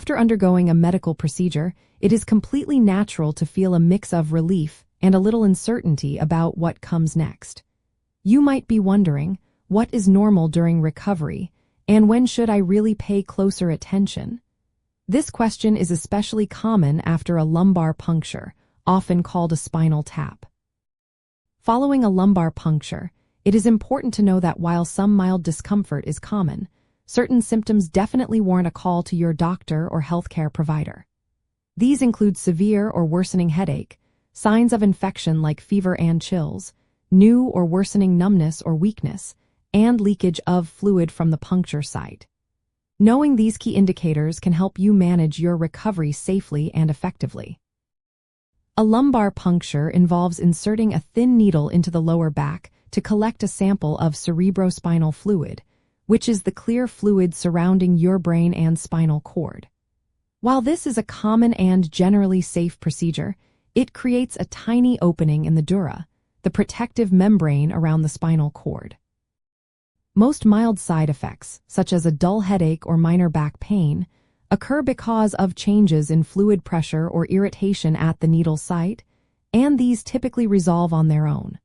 After undergoing a medical procedure, it is completely natural to feel a mix of relief and a little uncertainty about what comes next. You might be wondering, what is normal during recovery, and when should I really pay closer attention? This question is especially common after a lumbar puncture, often called a spinal tap. Following a lumbar puncture, it is important to know that while some mild discomfort is common, certain symptoms definitely warrant a call to your doctor or healthcare provider. These include severe or worsening headache, signs of infection like fever and chills, new or worsening numbness or weakness, and leakage of fluid from the puncture site. Knowing these key indicators can help you manage your recovery safely and effectively. A lumbar puncture involves inserting a thin needle into the lower back to collect a sample of cerebrospinal fluid, which is the clear fluid surrounding your brain and spinal cord. While this is a common and generally safe procedure, it creates a tiny opening in the dura, the protective membrane around the spinal cord. Most mild side effects, such as a dull headache or minor back pain, occur because of changes in fluid pressure or irritation at the needle site, and these typically resolve on their own.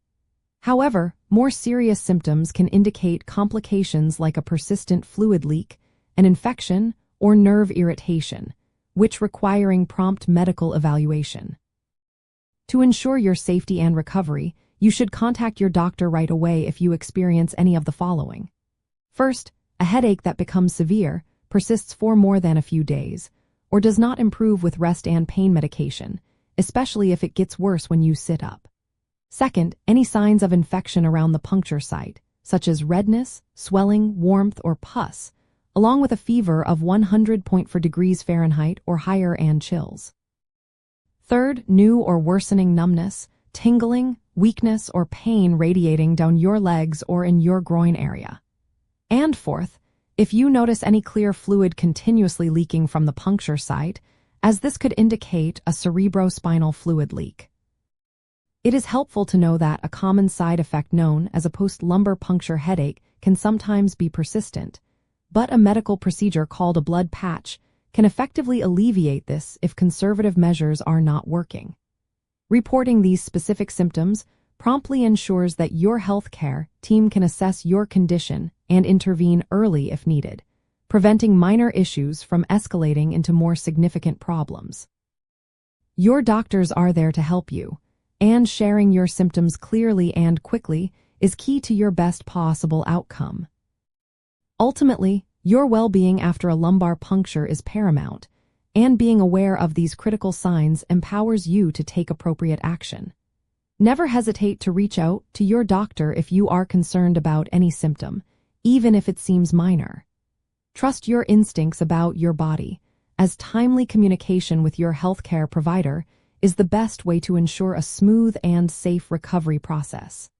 However, more serious symptoms can indicate complications like a persistent fluid leak, an infection, or nerve irritation, which requiring prompt medical evaluation. To ensure your safety and recovery, you should contact your doctor right away if you experience any of the following. First, a headache that becomes severe, persists for more than a few days, or does not improve with rest and pain medication, especially if it gets worse when you sit up. Second, any signs of infection around the puncture site, such as redness, swelling, warmth, or pus, along with a fever of 100.4 degrees Fahrenheit or higher and chills. Third, new or worsening numbness, tingling, weakness, or pain radiating down your legs or in your groin area. And fourth, if you notice any clear fluid continuously leaking from the puncture site, as this could indicate a cerebrospinal fluid leak. It is helpful to know that a common side effect known as a post-lumbar puncture headache can sometimes be persistent, but a medical procedure called a blood patch can effectively alleviate this if conservative measures are not working. Reporting these specific symptoms promptly ensures that your healthcare team can assess your condition and intervene early if needed, preventing minor issues from escalating into more significant problems. Your doctors are there to help you, and sharing your symptoms clearly and quickly is key to your best possible outcome. Ultimately, your well-being after a lumbar puncture is paramount, and being aware of these critical signs empowers you to take appropriate action. Never hesitate to reach out to your doctor if you are concerned about any symptom, even if it seems minor. Trust your instincts about your body, as timely communication with your healthcare provider is the best way to ensure a smooth and safe recovery process.